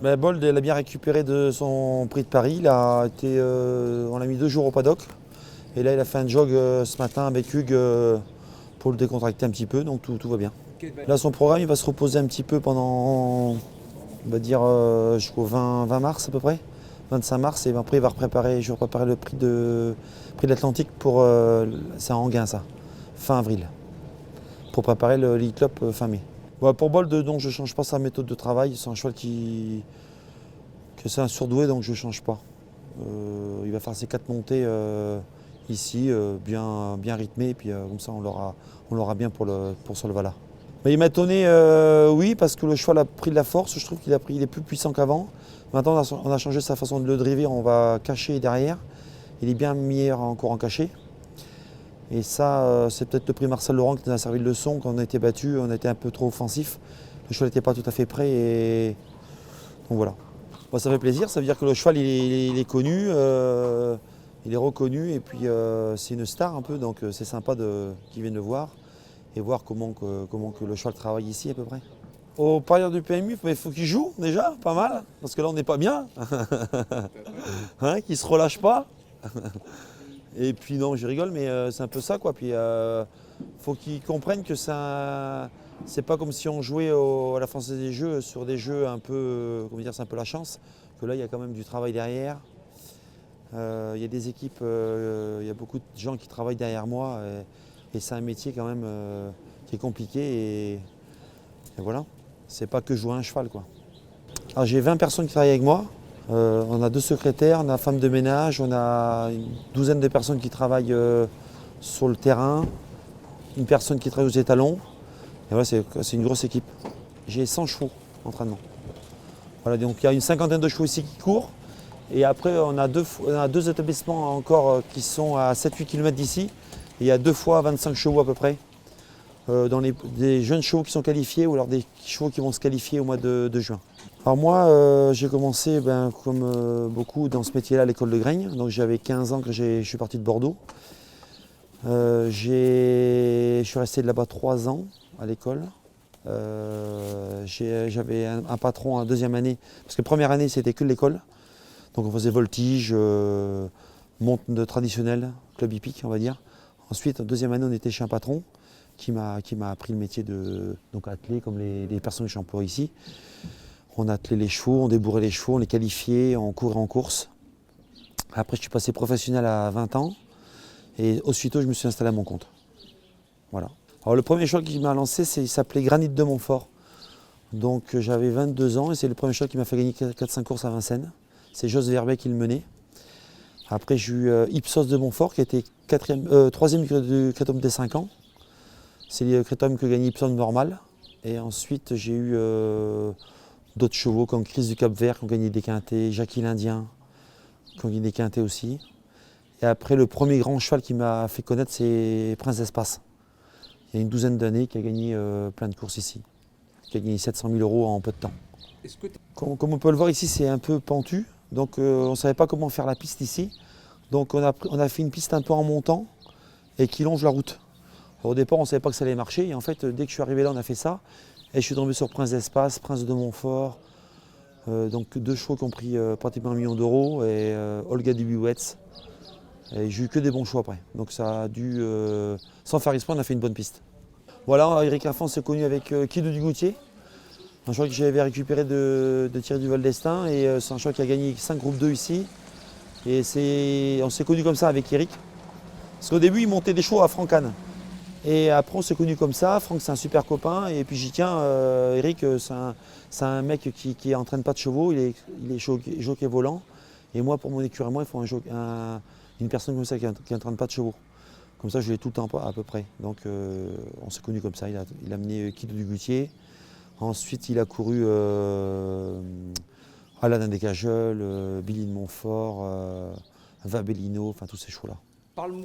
Ben, Bold, elle a bien récupéré de son prix de Paris. On l'a mis 2 jours au paddock. Et là, il a fait un jog ce matin avec Hugues pour le décontracter un petit peu, donc tout va bien. Là, son programme, il va se reposer un petit peu pendant, on va dire, jusqu'au 20 mars à peu près, 25 mars. Et après, je vais préparer le prix de l'Atlantique pour, c'est en Anguin ça, fin avril, pour préparer le Lead Club fin mai. Bon, pour Bold, donc je ne change pas sa méthode de travail. C'est un cheval que c'est un surdoué, donc je ne change pas. Il va faire ses 4 montées ici, bien rythmées, et puis comme ça on l'aura bien pour ce Solvala. Mais il m'a étonné, oui, parce que le cheval a pris de la force. Je trouve qu'il est plus puissant qu'avant. Maintenant, on a changé sa façon de le driver. On va cacher derrière. Il est bien meilleur encore en cachet. Et ça, c'est peut-être le prix Marcel Laurent qui nous a servi de leçon. Quand on a été battu, on était un peu trop offensif. Le cheval n'était pas tout à fait prêt. Et donc voilà. Bon, ça fait plaisir. Ça veut dire que le cheval, il est connu. Il est reconnu. Et puis, c'est une star un peu. Donc, c'est sympa qu'ils viennent le voir et voir comment que le cheval travaille ici à peu près. Au parieur du PMU, il faut qu'il joue déjà, pas mal, parce que là on n'est pas bien, hein, qu'il ne se relâche pas. Et puis non, je rigole, mais c'est un peu ça quoi. Puis faut qu'ils comprennent que c'est pas comme si on jouait à la Française des Jeux sur des jeux un peu, comment dire, c'est un peu la chance. Que là il y a quand même du travail derrière. Il y a des équipes, il y a beaucoup de gens qui travaillent derrière moi. Et c'est un métier quand même qui est compliqué et voilà. C'est pas que jouer à un cheval quoi. Alors j'ai 20 personnes qui travaillent avec moi. On a 2 secrétaires, on a femme de ménage, on a une douzaine de personnes qui travaillent sur le terrain, une personne qui travaille aux étalons. Et voilà, c'est une grosse équipe. J'ai 100 chevaux d'entraînement. Voilà, donc il y a une cinquantaine de chevaux ici qui courent. Et après on a 2 établissements encore qui sont à 7-8 km d'ici. Il y a 2 fois 25 chevaux à peu près, des jeunes chevaux qui sont qualifiés ou alors des chevaux qui vont se qualifier au mois de juin. Alors moi, j'ai commencé comme beaucoup dans ce métier-là à l'école de Graigne. Donc j'avais 15 ans que je suis parti de Bordeaux. Je suis resté là-bas 3 ans à l'école. J'avais un patron en 2e année, parce que première année c'était que l'école. Donc on faisait voltige, monte traditionnelle, club hippique on va dire. Ensuite, en 2e année, on était chez un patron qui m'a appris le métier de atteler, comme les personnes que j'emploie ici. On attelait les chevaux, on débourrait les chevaux, on les qualifiait, on courait en course. Après, je suis passé professionnel à 20 ans et aussitôt, je me suis installé à mon compte. Voilà. Alors, le premier cheval qui m'a lancé, il s'appelait Granit de Montfort. Donc, j'avais 22 ans et c'est le premier cheval qui m'a fait gagner 4-5 courses à Vincennes. C'est Jos Verbet qui le menait. Après, j'ai eu Ipsos de Montfort qui était 3e du Critérium des 5 ans. C'est le Critérium que gagne Ipsos normal. Et ensuite, j'ai eu d'autres chevaux comme Chris du Cap-Vert qui ont gagné des quintets, Jackie l'Indien qui ont gagné des quintets aussi. Et après, le premier grand cheval qui m'a fait connaître, c'est Prince d'Espace. Il y a une douzaine d'années qui a gagné plein de courses ici. Qui a gagné 700 000 € en peu de temps. Comme on peut le voir ici, c'est un peu pentu. Donc on ne savait pas comment faire la piste ici. Donc on a fait une piste un peu en montant et qui longe la route. Alors, au départ, on ne savait pas que ça allait marcher. Et en fait, dès que je suis arrivé là, on a fait ça. Et je suis tombé sur Prince d'Espace, Prince de Montfort. Donc 2 chevaux qui ont pris pratiquement 1 million d'euros. Et Olga Dubuwetz. Et j'ai eu que des bons choix après. Donc ça a dû, sans faire exprès, on a fait une bonne piste. Voilà, Eric Lafont s'est connu avec Kidou Dugoutier. Un cheval que j'avais récupéré de Thierry Duval d'Estaing et c'est un cheval qui a gagné 5 groupes 2 ici. Et on s'est connus comme ça avec Eric. Parce qu'au début, il montait des chevaux à Franck-Anne. Et après, on s'est connus comme ça. Franck, c'est un super copain. Et puis, j'y tiens, Eric, c'est un mec qui n'entraîne pas de chevaux. Il est jockey volant. Et moi, pour mon écurie, il faut une personne comme ça qui n'entraîne pas de chevaux. Comme ça, je l'ai tout le temps à peu près. Donc, on s'est connus comme ça. Il a amené Kidou Dugoutier. Ensuite, il a couru Alain Descajeul, Billy de Montfort, Vabellino, enfin tous ces chevaux-là.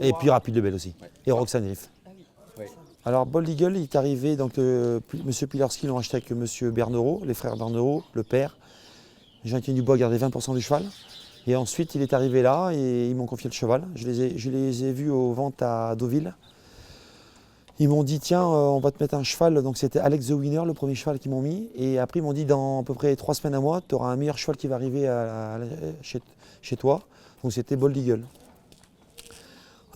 Et puis Rapide de Belle aussi. Ouais. Et Roxane Riff. Ah oui. Ouais. Alors, Bold Eagle, il est arrivé, donc M. Pilarski l'ont acheté avec M. Bernereau, les frères Bernereau, le père. Jean-Étienne Dubois a gardé 20% du cheval. Et ensuite, il est arrivé là et ils m'ont confié le cheval. Je les ai vus aux ventes à Deauville. Ils m'ont dit tiens, on va te mettre un cheval, donc c'était Alex the Winner, le premier cheval qu'ils m'ont mis. Et après ils m'ont dit dans à peu près 3 semaines à moi, tu auras un meilleur cheval qui va arriver chez toi. Donc c'était Bold Eagle.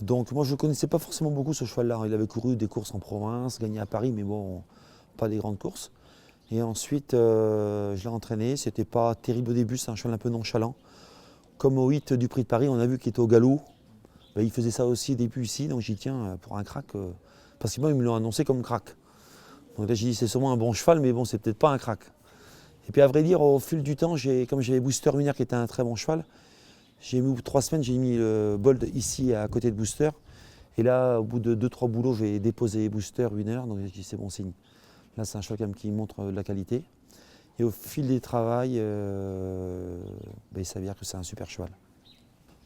Donc moi je ne connaissais pas forcément beaucoup ce cheval-là. Il avait couru des courses en province, gagné à Paris, mais bon, pas des grandes courses. Et ensuite je l'ai entraîné, c'était pas terrible au début, c'est un cheval un peu nonchalant. Comme au 8 du Prix de Paris, on a vu qu'il était au galop. Ben, il faisait ça aussi au début ici, donc j'ai dit tiens, pour un crack, parce que moi ils me l'ont annoncé comme crack. Donc là j'ai dit c'est sûrement un bon cheval, mais bon c'est peut-être pas un crack. Et puis à vrai dire, au fil du temps, comme j'avais Booster Winner qui était un très bon cheval, j'ai mis 3 semaines, j'ai mis le Bold ici à côté de Booster. Et là, au bout de 2-3 boulots, j'ai déposé Booster Winner, donc j'ai dit c'est bon signe. Là c'est un cheval quand même qui montre de la qualité. Et au fil des travails, il s'avère que c'est un super cheval.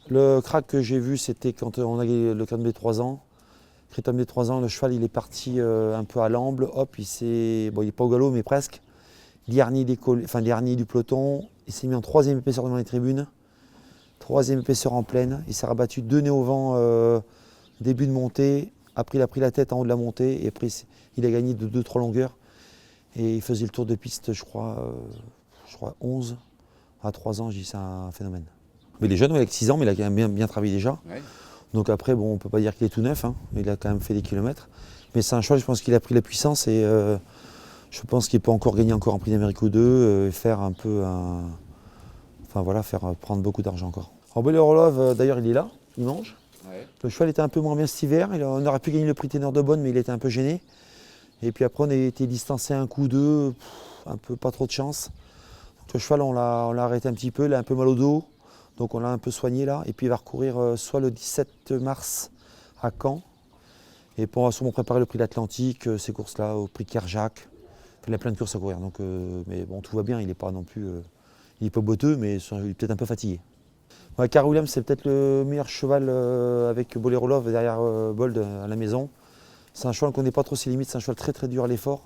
Le crack que j'ai vu, c'était quand on a gagné le Criterium des 3 ans. Criterium des 3 ans, le cheval il est parti un peu à l'amble, hop, il n'est pas au galop, mais presque. Dernier du peloton, il s'est mis en 3e épaisseur devant les tribunes, 3e épaisseur en pleine. Il s'est rabattu 2 nez au vent début de montée. Après, il a pris la tête en haut de la montée et après, il a gagné de 2-3 longueurs. Et il faisait le tour de piste, je crois 11 à 3 ans, je dis c'est un phénomène. Mais il est jeune, avec 6 ans, mais il a quand même bien travaillé déjà. Ouais. Donc après, bon, on ne peut pas dire qu'il est tout neuf, hein, mais il a quand même fait des kilomètres. Mais c'est un cheval, je pense qu'il a pris la puissance et je pense qu'il peut encore gagner encore un prix d'Amérique ou deux et faire un peu prendre beaucoup d'argent encore. En Boiler Love, d'ailleurs, il est là, il mange. Ouais. Le cheval était un peu moins bien cet hiver. On aurait pu gagner le prix Ténor de Bonne, mais il était un peu gêné. Et puis après, on a été distancé un coup deux, un peu pas trop de chance. Donc, le cheval, on l'a arrêté un petit peu, il a un peu mal au dos. Donc on l'a un peu soigné là. Et puis il va recourir soit le 17 mars à Caen. Et on va sûrement préparer le prix d'Atlantique, ces courses-là, au prix Kerjak. Il a plein de courses à courir. Donc, mais bon, tout va bien, il n'est pas non plus. Il n'est pas boiteux, mais il est peut-être un peu fatigué. Ouais, Car Williams, c'est peut-être le meilleur cheval avec Bolero Love derrière Bold à la maison. C'est un cheval qu'on ne connaît pas trop ses limites, c'est un cheval très très dur à l'effort.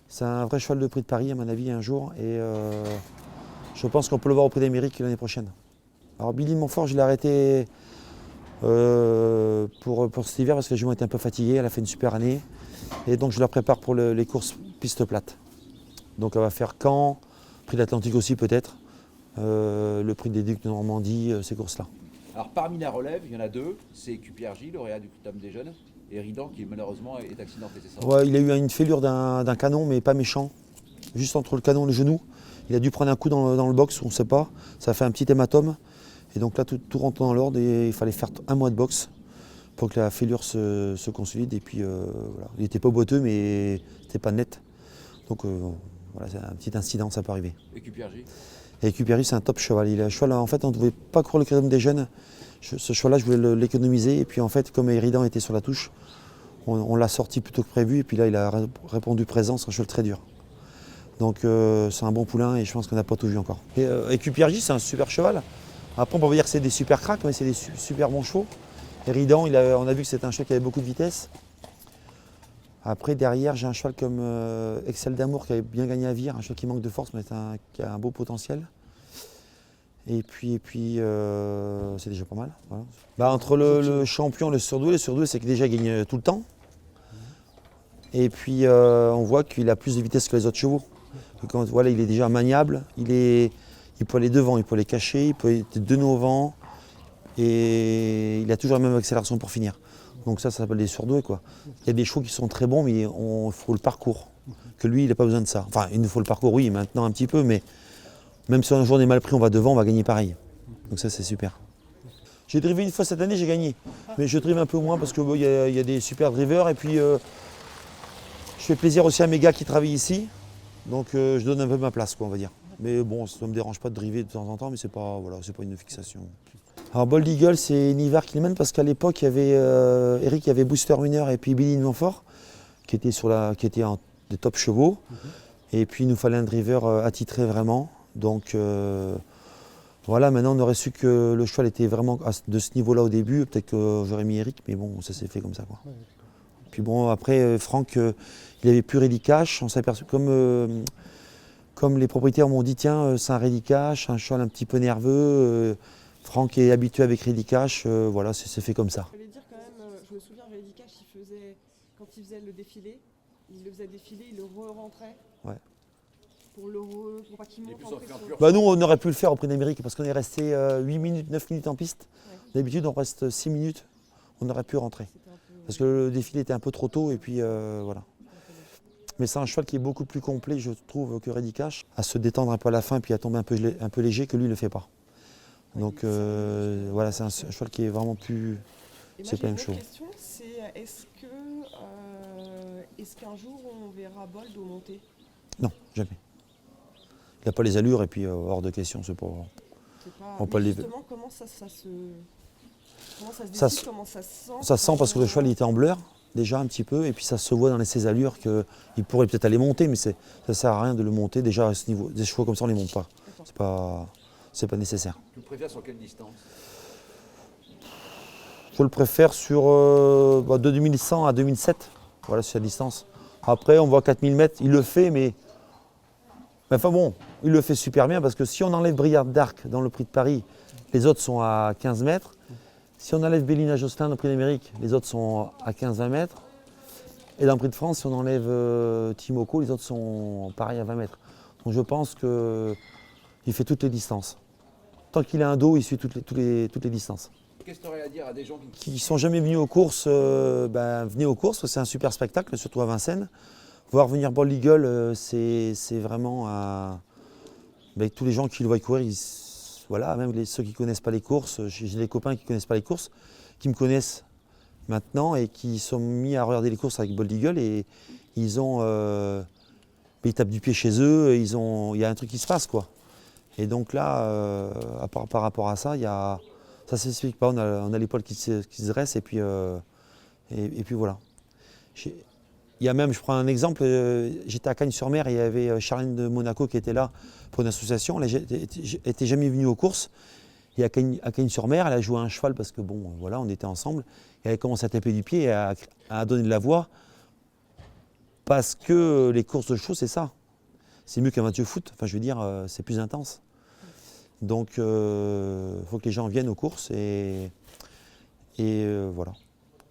C'est un vrai cheval de prix de Paris, à mon avis, un jour. Et je pense qu'on peut le voir au prix d'Amérique l'année prochaine. Alors Billy Montfort, je l'ai arrêté pour cet hiver parce que les jument étaient un peu fatigués. Elle a fait une super année. Et donc je la prépare pour les courses piste plate. Donc elle va faire Caen, prix d'Atlantique aussi peut-être, le prix des Ducs de Normandie, ces courses-là. Alors parmi la relève, il y en a 2, c'est QPRJ, lauréat du Criterium des Jeunes, et Ridan qui malheureusement est accidenté, c'est ça? Ouais, il a eu une fêlure d'un canon, mais pas méchant, juste entre le canon et le genou. Il a dû prendre un coup dans le box, on ne sait pas, ça a fait un petit hématome. Et donc là, tout rentre dans l'ordre et il fallait faire 1 mois de boxe pour que la fêlure se consolide. Et puis voilà. Il n'était pas boiteux, mais c'était pas net. Donc voilà, c'est un petit incident, ça peut arriver. Et QPRJ? Et QPRJ, c'est un top cheval. Il a un cheval, en fait, on ne pouvait pas courir le Criterium des Jeunes. Ce cheval-là, je voulais l'économiser. Et puis en fait, comme Eridan était sur la touche, on l'a sorti plutôt que prévu. Et puis là, il a répondu présent, c'est un cheval très dur. Donc c'est un bon poulain et je pense qu'on n'a pas tout vu encore. Et QPRJ, c'est un super cheval. Après, on peut dire que c'est des super cracks, mais c'est des super bons chevaux. Eridan, on a vu que c'était un cheval qui avait beaucoup de vitesse. Après, derrière, j'ai un cheval comme Excel d'Amour qui avait bien gagné à Vire, un cheval qui manque de force, mais qui a un beau potentiel. Et puis c'est déjà pas mal. Voilà. Bah, entre le champion et le surdoué c'est que déjà il gagne tout le temps. Et puis on voit qu'il a plus de vitesse que les autres chevaux. Voilà, il est déjà maniable, il peut aller devant, il peut aller cacher, il peut être de nouveau au vent. Et il a toujours la même accélération pour finir. Donc ça s'appelle des surdoués, quoi. Il y a des chevaux qui sont très bons, mais il faut le parcours. Que lui, il n'a pas besoin de ça. Enfin, il nous faut le parcours, oui, maintenant un petit peu, mais même si un jour on est mal pris, on va devant, on va gagner pareil. Donc ça, c'est super. J'ai drivé une fois cette année, j'ai gagné. Mais je drive un peu moins parce qu'il y a des super drivers. Et puis, je fais plaisir aussi à mes gars qui travaillent ici. Donc je donne un peu ma place, quoi, on va dire. Mais bon, ça ne me dérange pas de driver de temps en temps, mais c'est pas une fixation. Alors Bold Eagle, c'est Nivar qui le mène parce qu'à l'époque, il y avait Eric, il y avait Booster Winner et puis Billy Montfort qui étaient en des top chevaux. Et puis il nous fallait un driver attitré vraiment. Donc voilà, maintenant on aurait su que le cheval était vraiment de ce niveau-là au début. Peut-être que j'aurais mis Eric, mais bon, ça s'est fait comme ça, quoi. Puis bon, après, Franck, il avait plus Ready Cash. On s'est aperçu, comme les propriétaires m'ont dit, tiens, c'est un Ready Cash, un cheval un petit peu nerveux. Franck est habitué avec Ready Cash, voilà, c'est fait comme ça. Je voulais dire quand même, je me souviens, Ready Cash, il faisait quand il faisait le défilé, il le faisait défiler, il le re-rentrait. Ouais. Pour pas qu'il Il est monte plus en en pression. pure Bah nous, on aurait pu le faire au Prix d'Amérique parce qu'on est resté 8 minutes, 9 minutes en piste. Ouais. D'habitude, on reste 6 minutes. On aurait pu rentrer. C'était un peu, Parce que le défilé était un peu trop tôt et puis voilà. Mais c'est un cheval qui est beaucoup plus complet, je trouve, que Ready Cash. À se détendre un peu à la fin puis à tomber un peu léger que lui ne le fait pas. Ouais, Donc voilà, c'est un cheval qui est vraiment plus... Et moi, c'est j'ai pas une une autre chose. question, c'est est-ce qu'un jour on verra Bold au monté? Non, jamais. Il n'a pas les allures et puis hors de question, c'est pas... C'est pas... On peut Mais les- justement, comment ça se Ça décide, se- comment ça se sent? Ça se sent parce que le cheval il était en bleur déjà un petit peu et puis ça se voit dans ses allures qu'il pourrait peut-être aller monter mais ça ne sert à rien de le monter déjà à ce niveau. Des chevaux comme ça on ne les monte pas. D'accord. C'est pas nécessaire. Tu le préfères sur quelle distance? Je le préfère sur de 2100 à 2007. Voilà, sur la distance. Après on voit 4000 mètres, il le fait mais enfin bon, il le fait super bien parce que si on enlève Briard d'Arc dans le Prix de Paris, les autres sont à 15 mètres. Si on enlève Bélina Josselin dans le Prix d'Amérique, les autres sont à 15-20 mètres. Et dans le Prix de France, si on enlève Timoko, les autres sont pareil à 20 mètres. Donc je pense qu'il fait toutes les distances. Tant qu'il a un dos, il suit toutes les distances. Qu'est-ce que tu aurais à dire à des gens Qui ne sont jamais venus aux courses, venez aux courses, c'est un super spectacle, surtout à Vincennes. Voir venir Bold Eagle, c'est vraiment avec tous les gens qui le voient courir, voilà, même ceux qui ne connaissent pas les courses, j'ai des copains qui ne connaissent pas les courses, qui me connaissent maintenant et qui sont mis à regarder les courses avec Bold Eagle et ils tapent du pied chez eux, il y a un truc qui se passe quoi. Et donc là, par rapport à ça, ça ne s'explique pas, on a l'épaule qui se dresse et puis voilà. Il y a même, je prends un exemple, j'étais à Cagnes-sur-Mer et il y avait Charlène de Monaco qui était là pour une association. Elle n'était jamais venue aux courses. Et à Cagnes-sur-Mer, elle a joué un cheval parce que bon, voilà, on était ensemble. Et elle a commencé à taper du pied et à donner de la voix. Parce que les courses de chevaux, c'est ça. C'est mieux qu'un match de foot. Enfin, je veux dire, c'est plus intense. Donc, il faut que les gens viennent aux courses et voilà.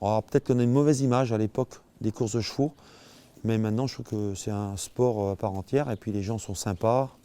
Alors, peut-être qu'on a une mauvaise image à l'époque des courses de chevaux, mais maintenant je trouve que c'est un sport à part entière et puis les gens sont sympas,